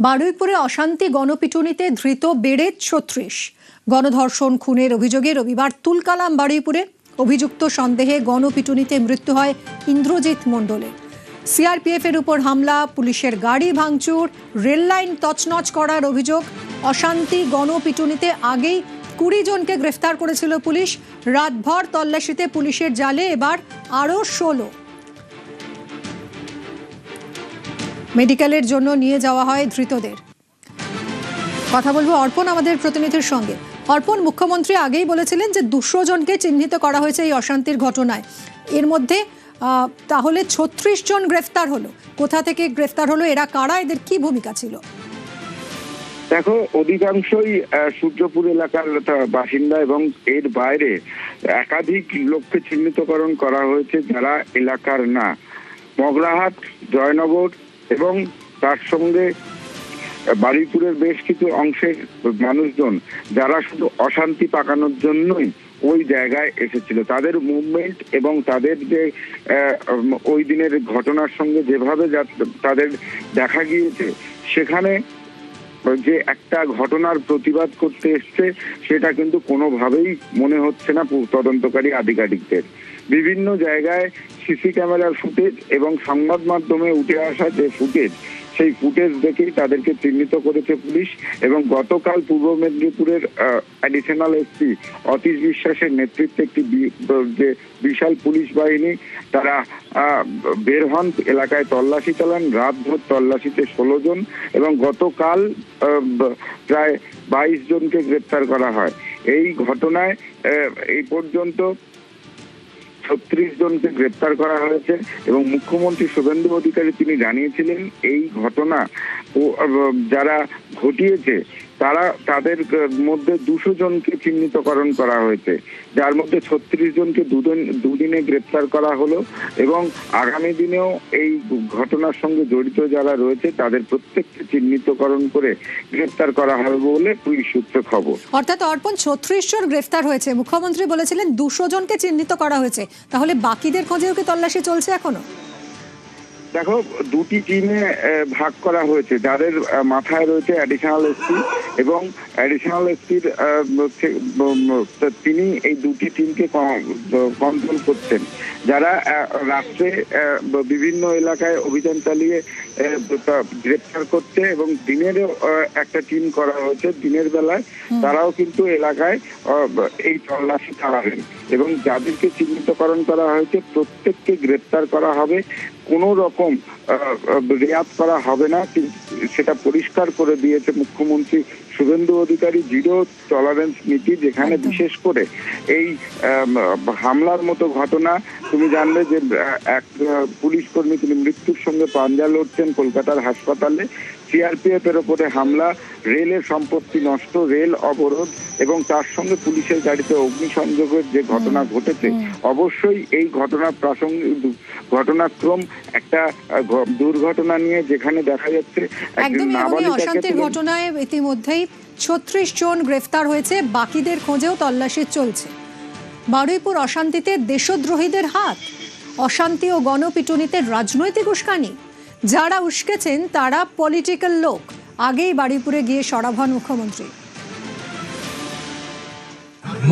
বারুইপুরে অশান্তি গণপিটুনিতে ধৃত বেড়ে ৩৬। গণধর্ষণ খুনের অভিযোগে রবিবার তুলকালাম বারুইপুরে। অভিযুক্ত সন্দেহে গণপিটুনিতে মৃত্যু হয় ইন্দ্রজিৎ মণ্ডলের। সিআরপিএফ এর উপর হামলা, পুলিশের গাড়ি ভাঙচুর, রেল লাইন তছনছ করার অভিযোগ। অশান্তি গণপিটুনিতে আগেই ২০ জনকে গ্রেফতার করেছিল পুলিশ। রাতভর তল্লাশিতে পুলিশের জালে এবার আরও ১৬। মেডিকেলের জন্য নিয়ে যাওয়া হয় ধৃতদের। কথা বলবো অর্পণ আমাদের প্রতিনিধির সঙ্গে। অর্পণ, মুখ্যমন্ত্রী আগেই বলেছিলেন যে ২০০ জনকে চিহ্নিত করা হয়েছে এই অশান্তির ঘটনায়। এর মধ্যে তাহলে ৩৬ জন গ্রেফতার হলো। কোথা থেকে গ্রেফতার হলো, এরা কারা, এদের কি ভূমিকা ছিল? দেখো, অধিকাংশই সূর্যপুর এলাকার বাসিন্দা এবং এর বাইরে একাধিক লোককে চিহ্নিতকরণ করা হয়েছে যারা এলাকার না। মগরাহাট, জয়নগর এবং তার সঙ্গে বারুইপুরের বেশ কিছু অংশের মানুষজন যারা শুধু অশান্তি পাকানোর জন্যই ওই জায়গায় এসেছিল, তাদের মুভমেন্ট এবং তাদের যে ওই দিনের ঘটনার সঙ্গে যেভাবে তাদের দেখা গিয়েছে, সেখানে যে একটা ঘটনার প্রতিবাদ করতে এসছে সেটা কিন্তু কোনোভাবেই মনে হচ্ছে না তদন্তকারী আধিকারিকদের। বিভিন্ন জায়গায় সিসি ক্যামেরার ফুটেজ এবং সংবাদ মাধ্যমে উঠে আসা যে ফুটেজ, সেই ফুটেজ দেখেই তাদেরকে চিহ্নিত করেছে পুলিশ। এবং গতকাল পূর্ব মেদিনীপুরের অ্যাডিশনাল এসপি অতীশ বিশ্বাসের নেতৃত্বে একটি যে বিশাল পুলিশ বাহিনী, তারা বের হন, এলাকায় তল্লাশি চালান। রাতভর তল্লাশিতে ১৬ জন এবং গতকাল প্রায় ২২ জনকে গ্রেপ্তার করা হয়। এই ঘটনায় এই পর্যন্ত ৩৬ জনকে গ্রেপ্তার করা হয়েছে এবং মুখ্যমন্ত্রী শুভেন্দু অধিকারী তিনি জানিয়েছিলেন এই ঘটনা যারা ঘটিয়েছে তাদের মধ্যে ২০০ জনকে চিহ্নিতকরণ করা হয়েছে, যার মধ্যে ৩৬ জনকে দুদিনে গ্রেপ্তার করা হলো এবং আগামী দিনেও এই ঘটনার সঙ্গে জড়িত যারা রয়েছে তাদের প্রত্যেককে চিহ্নিতকরণ করে গ্রেপ্তার করা হবে বলে পুলিশ সূত্রে খবর। অর্থাৎ অর্পণ, ৩৬ জন গ্রেফতার হয়েছে, মুখ্যমন্ত্রী বলেছিলেন ২০০ জনকে চিহ্নিত করা হয়েছে, তাহলে বাকিদের খোঁজেও কি তল্লাশি চলছে এখনো? দেখো, দুটি টিমে ভাগ করা হয়েছে, যাদের মাথায় রয়েছে অ্যাডিশনাল এসপি এবং অ্যাডিশনাল এসপির তিনি এই দুটি টিমকে কন্ট্রোল করছেন, যারা রাত্রে বিভিন্ন এলাকায় অভিযান চালিয়ে গ্রেপ্তার করছে এবং দিনেরও একটা টিম করা হয়েছে। দিনের বেলায় তারাও কিন্তু এলাকায় এই তল্লাশি চালাবেন এবং যাদেরকে চিহ্নিতকরণ করা হয়েছে প্রত্যেককে গ্রেপ্তার করা হবে, কোনো রকম রেয়াত করা হবে না। সেটা পরিষ্কার করে দিয়েছে মুখ্যমন্ত্রী শুভেন্দু অধিকারী। জিরো টলারেন্স নীতি, যেখানে বিশেষ করে এই হামলার মতো ঘটনা, তুমি জানলে যে এক পুলিশ কর্মী তিনি মৃত্যুর সঙ্গে পাঞ্জা লড়ছেন কলকাতার হাসপাতালে। সিআরপিএফ এর উপরে হামলা, রেলের সম্পত্তি নষ্ট, রেল অবরোধ এবং তার সঙ্গে পুলিশের গাড়িতে অগ্নিসংযোগের যে ঘটনা ঘটেছে, অবশ্যই এই ঘটনাক্রম একটা দুর্ঘটনা নিয়ে, যেখানে দেখা যাচ্ছে অশান্তির ঘটনায় ইতিমধ্যেই ৩৬ জন গ্রেফতার হয়েছে, বাকিদের খোঁজেও তল্লাশি চলছে। বারুইপুর অশান্তিতে দেশদ্রোহীদের হাত, অশান্তি ও গণপিটুনিতে রাজনৈতিক উস্কানি, যারা উস্কেছেন তারা পলিটিক্যাল লোক। আগেই বারুইপুরে গিয়ে সরব হন মুখ্যমন্ত্রী।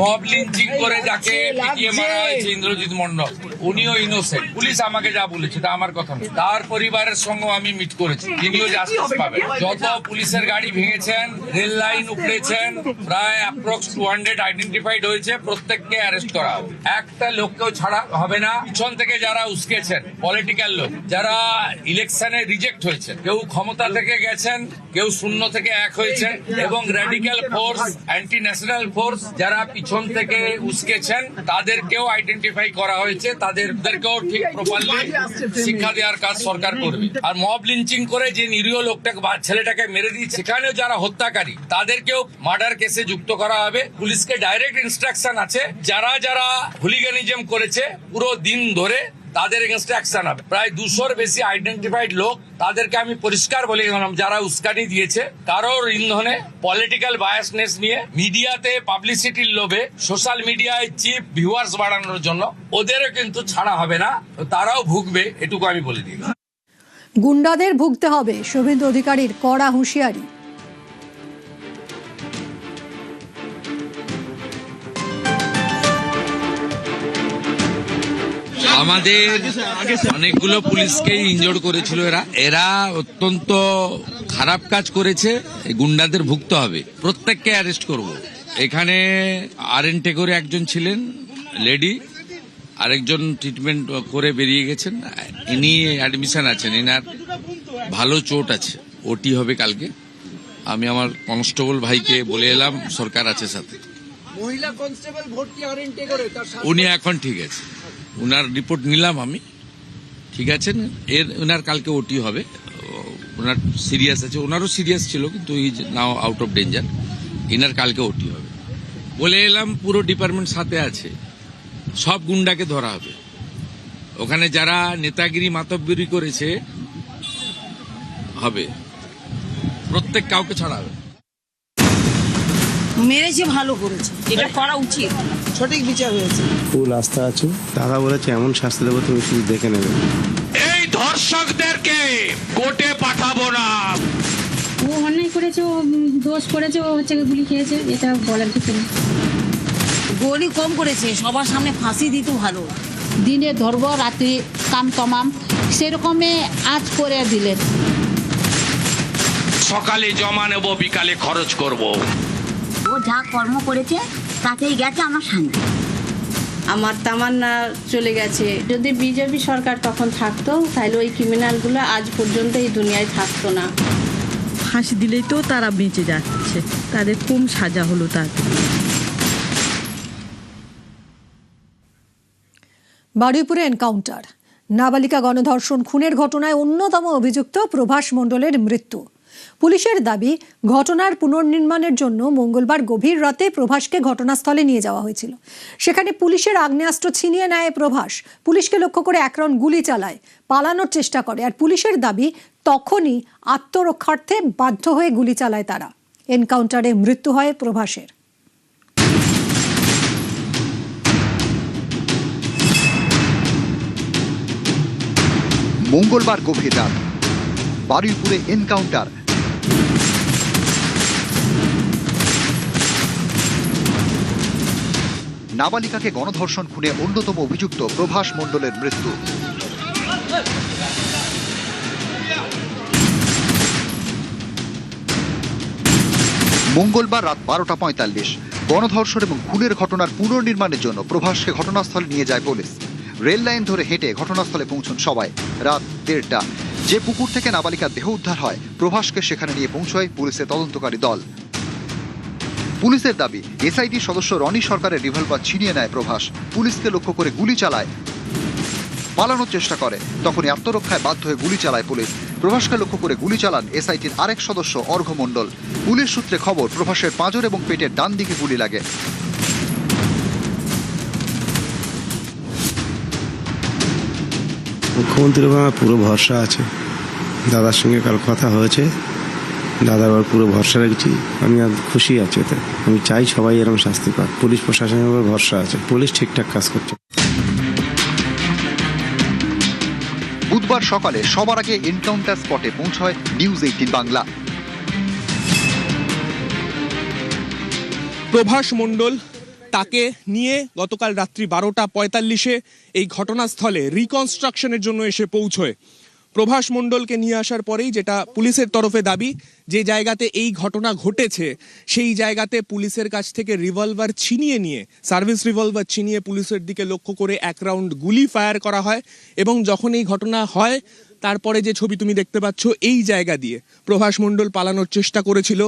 মব লিঞ্চিং করে যাকে পিটিয়ে মারা হয়েছে ইন্দ্রজিৎ মণ্ডল, উনিও ইনোসেন্ট। পুলিশ আমাকে যা বলেছে তা আমার কথা নয়, তার পরিবারের সঙ্গে আমি মিট করেছি, তিনিও জাস্টিস পাবেন। যত পুলিশের গাড়ি ভেঙেছেন, রেল লাইন উপড়েছেন, প্রায় অ্যাপ্রক্স 200 আইডেন্টিফাইড হয়েছে, প্রত্যেককে অ্যারেস্ট করা হবে। একটা লোককেও ছাড়া হবে না। পিছন থেকে যারা উস্কেছেন পলিটিক্যাল লোক, যারা ইলেকশনে রিজেক্ট হয়েছে, কেউ ক্ষমতা থেকে গেছেন, কেউ শূন্য থেকে এক হয়েছেন, এবং radical force, anti national force যারা পিছন থেকে উস্কেছেন তাদেরকেও আইডেন্টিফাই করা হয়েছে, তাদেরকেও ঠিক প্রপারলি শিক্ষা দেওয়ার কাজ সরকার করবে। আর মব লিঞ্চিং করে যে নিরীহ লোকটাকে ছেলেটাকে মেরে দিয়েছে, সেখানেও যারা হত্যাকারী তাদেরকেও মার্ডার কেসে যুক্ত করা হবে। পুলিশকে ডাইরেক্ট ইনস্ট্রাকশন আছে, যারা যারা হুলিগানিজম করেছে পুরো দিন ধরে তাদের এগেনস্টে অ্যাকশন হবে। প্রায় 200-র বেশি আইডেন্টিফাইড লোক, তাদেরকে আমি পরিষ্কার বলে গেলাম যারা উস্কানি দিয়েছে, কারোর ইন্ধনে পলিটিক্যাল বায়াসনেস নিয়ে মিডিয়াতে পাবলিসিটির লোভে সোশ্যাল মিডিয়ায় চিপ ভিউয়ার্স বাড়ানোর জন্য ওদেরও কিন্তু ছাড়া হবে না, তারাও ভুগবে, এটুকু আমি বলে দিই। গুন্ডাদের ভুগতে হবে, শুভেন্দু অধিকারীর কড়া হুঁশিয়ারি। আমাদের অনেকগুলো পুলিশকে ইনজোর করেছিল এরা অত্যন্ত খারাপ কাজ করেছে। গুন্ডাদের ভুগতে হবে, প্রত্যেককে অ্যারেস্ট করব। এখানে আরএনটে করে একজন ছিলেন লেডি, আরেকজন ট্রিটমেন্ট করে বেরিয়ে গেছেন, ইনি অ্যাডমিশন আছেন, এনার ভালো চোট আছে, ওটি হবে কালকে। আমি আমার কনস্টেবল ভাইকে বলে এলাম, সরকার আছে সাথে। মহিলা কনস্টেবল ভর্তি আরএনটে করে তার উনি এখন ঠিক আছে, উনার রিপোর্ট নিলাম আমি, ঠিক আছেন। উনার কালকে ওটি হবে, ওনার সিরিয়াস আছে, ওনারও সিরিয়াস ছিল কিন্তু is now out of danger. এনার কালকে ওটি হবে বলে এলাম। পুরো ডিপার্টমেন্ট সাথে আছে, সব গুন্ডাকে ধরা হবে। ওখানে যারা নেতাগিরি মাতব্বরি করেছে হবে, প্রত্যেক কাউকে ছাড়া হবে। মেরেছে, ভালো করেছে, এটা করা উচিত, সঠিক বিচার হয়েছে। ফুল আস্থা আছে। দাদা বলেছে এমন শাস্তি দেবো তুমি শুধু দেখে নেবে। এই ধর্ষকদেরকে কোর্টে পাঠাবো না। ও অন্যায় করেছে, ও দোষ করেছে, ও হচ্ছে গুলি খেয়েছে, এটা বলার কিছু নেই। গলি কম করেছে, সবার সামনে ফাঁসি দিত ভালো। দিনে ধরব, রাত্রি কাম তমাম, সেরকমই আজ করে দিলেন। সকালে জমা নেব, বিকালে খরচ করব। ও যা কর্ম করেছে তাতেই গেছে আমার সামনে। আমার তামান্না চলে গেছে। যদি বিজেপি সরকার তখন থাকতো তাহলে ওই ক্রিমিনালগুলো আজ পর্যন্ত এই দুনিয়ায় থাকতো না। ফাঁসি দিলেই তো তারা বেঁচে যাচ্ছে, তাদের কম সাজা হলো তার। বারুইপুরে এনকাউন্টার, নাবালিকা গণধর্ষণ খুনের ঘটনায় অন্যতম অভিযুক্ত প্রভাস মণ্ডলের মৃত্যু। পুলিশের দাবি, ঘটনার পুনর্নির্মাণের জন্য মঙ্গলবার গভীর রাতে প্রভাসকে ঘটনাস্থলে নিয়ে যাওয়া হয়েছিল। সেখানে পুলিশের আগ্নেয়াস্ত্র ছিনিয়ে নেয় প্রভাস, পুলিশকে লক্ষ্য করে এক রাউন্ড গুলি চালায়, পালানোর চেষ্টা করে। আর পুলিশের দাবি, তখনই আত্মরক্ষার্থে বাধ্য হয়ে গুলি চালায় তারা। এনকাউন্টারে মৃত্যু হয় প্রভাসের। মঙ্গলবার গভীর রাত, বারুইপুরে এনকাউন্টার। নাবালিকাকে গণধর্ষণ খুনে অন্যতম অভিযুক্ত প্রভাস মণ্ডলের মৃত্যু। মঙ্গলবার রাত 12:45 গণধর্ষণ এবং খুনের ঘটনার পুনর্নির্মাণের জন্য প্রভাসকে ঘটনাস্থলে নিয়ে যায় পুলিশ। রেল লাইন ধরে হেঁটে ঘটনাস্থলে পৌঁছন সবাই। রাত 1:30 যে পুকুর থেকে নাবালিকার দেহ উদ্ধার হয়, প্রভাসকে সেখানে নিয়ে পৌঁছয় পুলিশের তদন্তকারী দল। পুলিশের দাবি, এসআইটি সদস্য রনি সরকারের রিভলভার ছিনিয়ে নেয় প্রভাস, পুলিশকে লক্ষ্য করে গুলি চালায়, পালানোর চেষ্টা করে। তখনই আত্মরক্ষায় বাধ্য হয়ে গুলি চালায় পুলিশ। প্রভাসকে লক্ষ্য করে গুলি চালান এসআইটির আরেক সদস্য অর্ঘ্য মণ্ডল। পুলিশ সূত্রে খবর, প্রভাসের পাঁজর এবং পেটের ডান দিকে গুলি লাগে। মুখ্যমন্ত্রীর উপর আমার পুরো ভরসা আছে। দাদার সঙ্গে কাল কথা হয়েছে, দাদার উপর পুরো ভরসা রেখেছি। আমি আর খুশি আছি এতে। আমি চাই সবাই এরকম শাস্তি পাক। পুলিশ প্রশাসনের উপর ভরসা আছে, পুলিশ ঠিকঠাক কাজ করছে। বুধবার সকালে সবার আগে এনকাউন্টার স্পটে পৌঁছয় নিউজ 18 বাংলা। প্রভাস মণ্ডল, তাকে নিয়ে গতকাল রাত্রি 12:45 এই ঘটনাস্থলে রিকনস্ট্রাকশনের জন্য এসে পৌঁছয়। প্রভাস মণ্ডলকে নিয়ে আসার পরেই যেটা পুলিশের তরফে দাবি, যে জায়গাতে এই ঘটনা ঘটেছে সেই জায়গাতে পুলিশের কাছ থেকে রিভলভার ছিনিয়ে নিয়ে, সার্ভিস রিভলভার ছিনিয়ে পুলিশের দিকে লক্ষ্য করে এক রাউন্ড গুলি ফায়ার করা হয়। এবং যখন এই ঘটনা হয়, তারপরে যে ছবি তুমি দেখতে পাচ্ছ, এই জায়গা দিয়ে প্রভাস মণ্ডল পালানোর চেষ্টা করেছিল,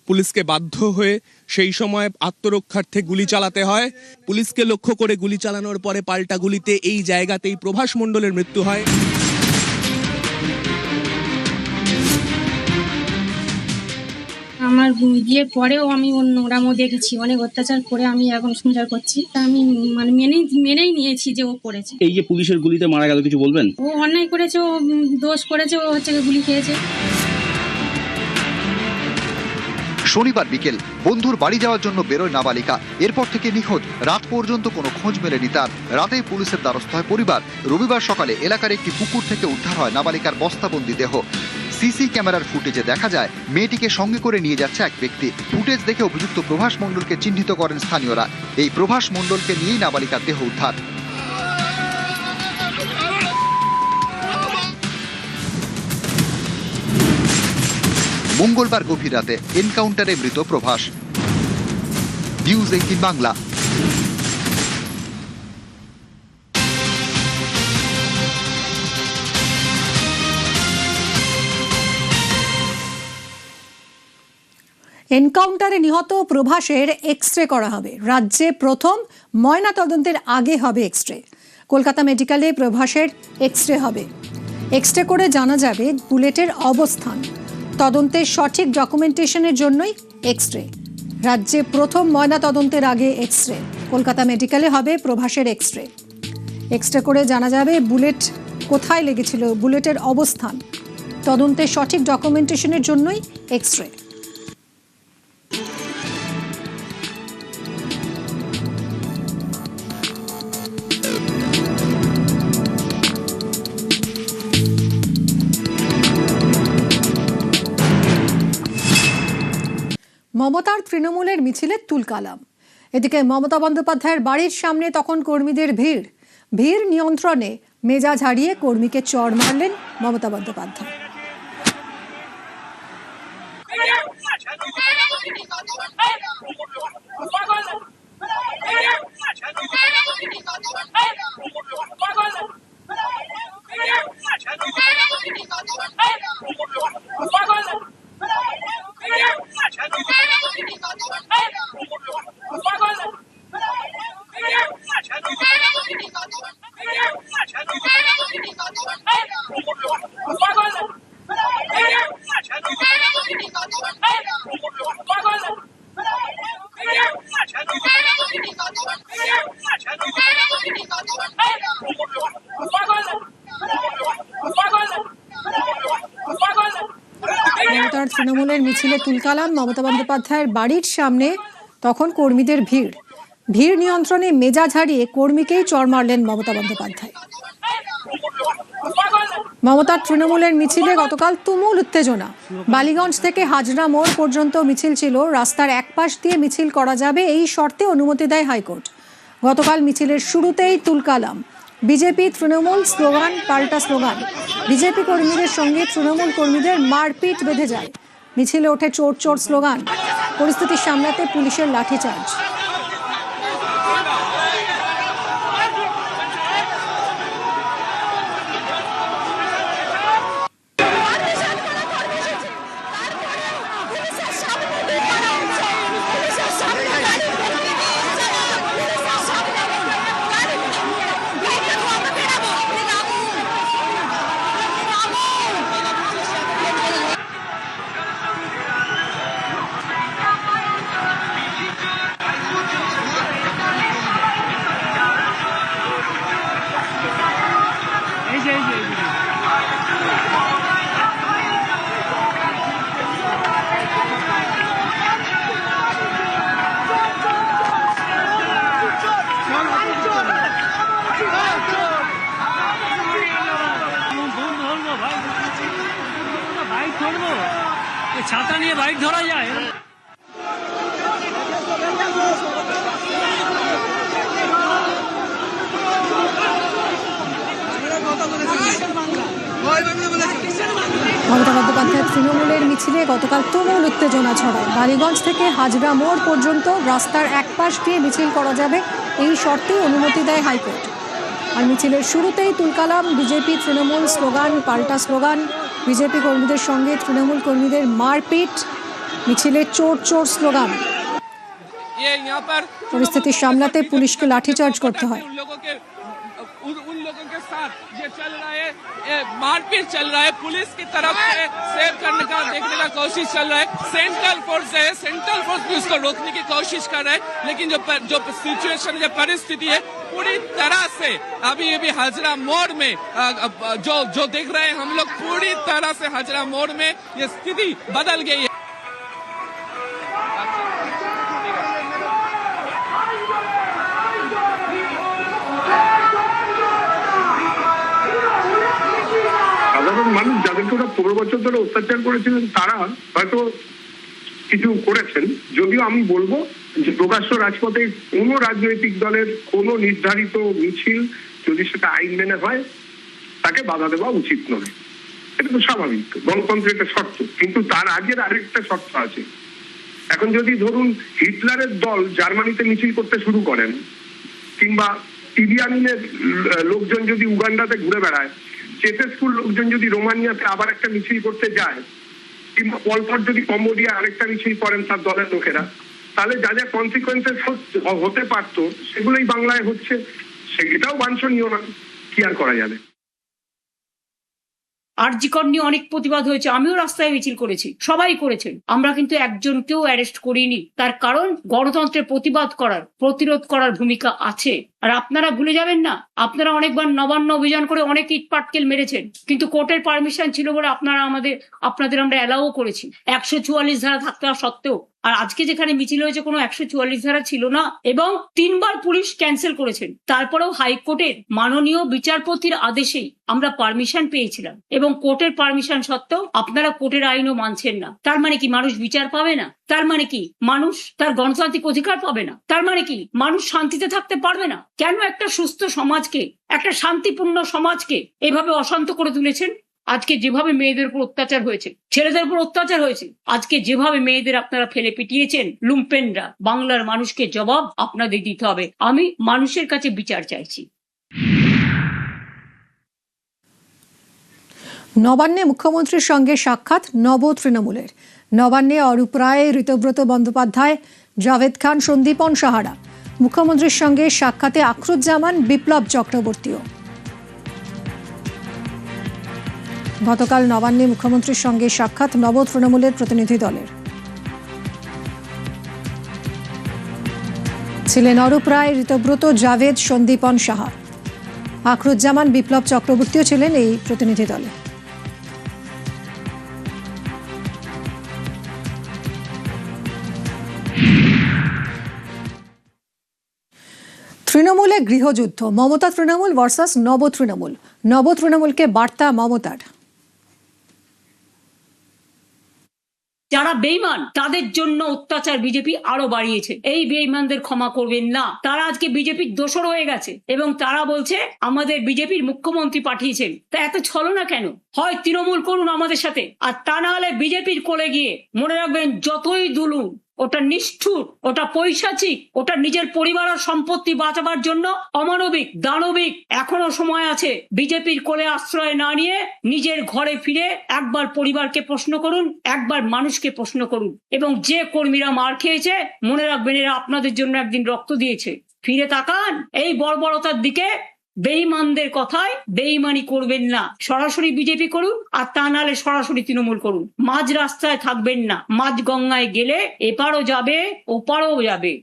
পুলিশকে বাধ্য হয়ে সেই সময় আত্মরক্ষার্থে গুলি চালাতে হয়। পুলিশকে লক্ষ্য করে গুলি চালানোর পরে পাল্টা গুলিতে এই জায়গাতেই প্রভাস মণ্ডলের মৃত্যু হয়। আমার বিয়ের পরেও আমি নোংরামও দেখেছি, অনেক অত্যাচার করে আমি এখন সংসার করছি। তা আমি মানে মেনেই নিয়েছি যে ও করেছে। এই যে পুলিশের গুলিতে মারা গেল, কিছু বলবেন? ও অন্যায় করেছে, ও দোষ করেছে, ও হচ্ছে গুলি খেয়েছে। শনিবার বিকেল বন্ধুর বাড়ি যাওয়ার জন্য বেরোয় নাবালিকা। এরপর থেকে নিখোঁজ, রাত পর্যন্ত কোনো খোঁজ মেলেনি তার। রাতেই পুলিশের দ্বারস্থ হয় পরিবার। রবিবার সকালে এলাকার একটি পুকুর থেকে উদ্ধার হয় নাবালিকার বস্তাবন্দি দেহ। সিসি ক্যামেরার ফুটেজে দেখা যায় মেয়েটিকে সঙ্গে করে নিয়ে যাচ্ছে এক ব্যক্তি। ফুটেজ দেখে অভিযুক্ত প্রভাস মণ্ডলকে চিহ্নিত করেন স্থানীয়রা। এই প্রভাস মণ্ডলকে নিয়েই নাবালিকার দেহ উদ্ধার। মঙ্গলবার গভীর রাতে এনকাউন্টারে মৃত প্রভাস। নিউজ 18 বাংলা। এনকাউন্টারে নিহত প্রভাসের এক্সরে করা হবে। রাজ্যে প্রথম ময়না তদন্তের আগে হবে এক্সরে। কলকাতা মেডিকেলে প্রভাসের এক্সরে হবে। এক্সরে করে জানা যাবে বুলেটের অবস্থান। তদন্তের সঠিক ডকুমেন্টেশনের জন্যই এক্সরে। রাজ্যে প্রথম ময়না তদন্তের আগে এক্সরে। কলকাতা মেডিকেলে হবে প্রভাসের এক্সরে। এক্সরে করে জানা যাবে বুলেট কোথায় লেগেছিল, বুলেটের অবস্থান। তদন্তের সঠিক ডকুমেন্টেশনের জন্যই এক্সরে। মমতার তৃণমূলের মিছিলে তুলকালাম। এদিকে মমতা বন্দ্যোপাধ্যায়ের বাড়ির সামনে তখন কর্মীদের ভিড় নিয়ন্ত্রণে মেজাজ হারিয়ে কর্মীকে চড় মারলেন মমতা বন্দ্যোপাধ্যায়। মমতার তৃণমূলের মিছিলে তুলকালাম। মমতা বন্দ্যোপাধ্যায়ের বাড়ির সামনে তখন কর্মীদের ভিড় নিয়ন্ত্রণে মেজাজ হারিয়ে কর্মীকেই চড় মারলেন মমতা বন্দ্যোপাধ্যায়। মমতার তৃণমূলের মিছিলে গতকাল তুমুল উত্তেজনা। বালিগঞ্জ থেকে হাজরা মোড় পর্যন্ত মিছিল ছিল। রাস্তার এক পাশ দিয়ে মিছিল করা যাবে এই শর্তে অনুমতি দেয় হাইকোর্ট। গতকাল মিছিলের শুরুতেই তুলকালাম। বিজেপি তৃণমূল স্লোগান পাল্টা স্লোগান। বিজেপি কর্মীদের সঙ্গে তৃণমূল কর্মীদের মারপিট বেঁধে যায়। মিছিলে ওঠে চোর চোর স্লোগান। পরিস্থিতি সামলাতে পুলিশের লাঠিচার্জ। ছাতা নিয়ে বাইক ধরা যায়? মমতা বন্দ্যোপাধ্যায়ের তৃণমূলের মিছিলে গতকাল তুমুল উত্তেজনা ছড়ায়। বালিগঞ্জ থেকে হাজরা মোড় পর্যন্ত রাস্তার এক পাশ দিয়ে মিছিল করা যাবে এই শর্তেই অনুমতি দেয় হাইকোর্ট। আর মিছিলের শুরুতেই তুলকালাম। বিজেপি তৃণমূল স্লোগান পাল্টা স্লোগান। বিজেপি কর্মীদের সঙ্গে তৃণমূল কর্মীদের মারপিট। মিছিলে চোর চোর স্লোগান। পরিস্থিতি সামলাতে পুলিশকে লাঠিচার্জ করতে হয়। उन लोगों के साथ ये चल रहा है, मारपीट चल रहा है। पुलिस की तरफ से सेव करने का देखने का कोशिश चल रहा है। सेंट्रल फोर्स है, सेंट्रल फोर्स भी उसको रोकने की कोशिश कर रहा है। लेकिन जो सिचुएशन, जो परिस्थिति है पूरी तरह से अभी हाजरा मोड़ में जो देख रहे हैं हम लोग, पूरी तरह से हाजरा मोड़ में ये स्थिति बदल गई है। সাধারণ মানুষ যাদেরকে ওরা 15 বছর ধরে অত্যাচার করেছিলেন তারা হয়তো কিছু করেছেন। যদিও আমি বলবো যে প্রকাশ্য রাজপথে কোনো রাজনৈতিক দলের কোনো নির্ধারিত মিছিল যদি সেটা আইন মেনে হয় তাকে বাধা দেওয়া উচিত নয়। এটা তো স্বাভাবিক, গণতন্ত্রের একটা শর্ত। কিন্তু তার আগের আরেকটা শর্ত আছে। এখন যদি ধরুন হিটলারের দল জার্মানিতে মিছিল করতে শুরু করেন, কিংবা ইদি আমিনের লোকজন যদি উগান্ডাতে ঘুরে বেড়ায়, চেতেস্কুর লোকজন যদি রোমানিয়াতে আবার একটা মিছিল করতে যায়, কিংবা পলপট যদি কম্বোডিয়া আরেকটা মিছিল করেন তার দলের লোকেরা, তাহলে যা যা কনসিকুয়েন্সেস হতে পারতো সেগুলোই বাংলায় হচ্ছে। সেটাও বাঞ্ছনীয় না, কি আর করা যাবে। আরজিকর নিয়ে অনেক প্রতিবাদ হয়েছে, আমিও রাস্তায় মিছিল করেছি, সবাই করেছেন। আমরা কিন্তু একজনকেও অ্যারেস্ট করিনি। তার কারণ গণতন্ত্রের প্রতিবাদ করার, প্রতিরোধ করার ভূমিকা আছে। আর আপনারা ভুলে যাবেন না, আপনারা অনেকবার নবান্ন অভিযান করে অনেক ইট পাটকেল মেরেছেন, কিন্তু কোর্টের পারমিশন ছিল বলে আপনাদের আমরা অ্যালাও করেছি 144 ধারা থাকা সত্ত্বেও। আর আজকে যেখানে মিছিল হয়েছে কোনো 144 ধারা ছিল না, এবং 3 বার পুলিশ ক্যান্সেল করেছেন। তারপরেও হাইকোর্টের মাননীয় বিচারপতির আদেশেই আমরা পারমিশন পেয়েছিলাম, এবং কোর্টের পারমিশন সত্ত্বেও আপনারা কোর্টের আইনও মানছেন না। তার মানে কি মানুষ বিচার পাবে না? তার মানে কি মানুষ তার গণতান্ত্রিক অধিকার পাবে না? তার মানে কি মানুষ শান্তিতে থাকতে পারবে না? কেন একটা সুস্থ সমাজকে, একটা শান্তিপূর্ণ সমাজকে এভাবে অশান্ত করে তুলেছেন? আজকে যেভাবে মেয়েদের উপর অত্যাচার হয়েছে, ছেলেদের উপর অত্যাচার হয়েছে, আজকে যেভাবে মেয়েদের আপনারা ফেলে পিটিয়েছেন লুম্পেনরা, বাংলার মানুষকে জবাব আপনাদের দিতে হবে। আমি মানুষের কাছে বিচার চাইছি। নবান্নে মুখ্যমন্ত্রীর সঙ্গে সাক্ষাৎ নব তৃণমূলের। নবান্নে অরূপ রায়, ঋতব্রত বন্দ্যোপাধ্যায়, জাভেদ খান, সন্দীপন সাহারা। মুখ্যমন্ত্রীর সঙ্গে সাক্ষাতে আখরুজ্জামান, বিপ্লব চক্রবর্তীও। গতকাল নবান্নে মুখ্যমন্ত্রীর সঙ্গে সাক্ষাৎ নব তৃণমূলের প্রতিনিধি দলের। ছিলেন অরূপ রায়, ঋতব্রত, জাভেদ, সন্দীপন সাহা। আখরুজ্জামান, বিপ্লব চক্রবর্তীও ছিলেন এই প্রতিনিধি দলে। তৃণমূলে গৃহযুদ্ধ, মমতা তৃণমূল ভার্সাস নব তৃণমূল। নব তৃণমূলকে বার্তা মমতার। যারা বেঈমান তাদের জন্য অত্যাচার বিজেপি আরো বাড়িয়েছে। এই বেঈমানদের ক্ষমা করবেন না। তারা আজকে বিজেপির দোসর হয়ে গেছে, এবং তারা বলছে আমাদের বিজেপির মুখ্যমন্ত্রী পাঠিয়েছেন। তা এত ছলনা কেন? হয় তৃণমূল করুন আমাদের সাথে, আর তা না হলে বিজেপির কোলে গিয়ে মনে রাখবেন যতই দুলুন ওটা নিষ্ঠুর, ওটা পৈশাচিক, ওটা নিজের পরিবার আর সম্পত্তি বাঁচাবার জন্য অমানবিক, দানবিক। এখনো সময় আছে। বিজেপির কোলে আশ্রয় না নিয়ে নিজের ঘরে ফিরে একবার পরিবারকে প্রশ্ন করুন, একবার মানুষকে প্রশ্ন করুন। এবং যে কর্মীরা মার খেয়েছে মনে রাখবেন এরা আপনাদের জন্য একদিন রক্ত দিয়েছে। ফিরে তাকান এই বর্বরতার দিকে। বেঈমানদের কথায় বেঈমানি করবেন না। সরাসরি বিজেপি করুন, আর তা নাহলে সরাসরি তৃণমূল করুন। মাঝ রাস্তায় থাকবেন না। মাঝ গঙ্গায় গেলে এপারও যাবে ওপারও যাবে।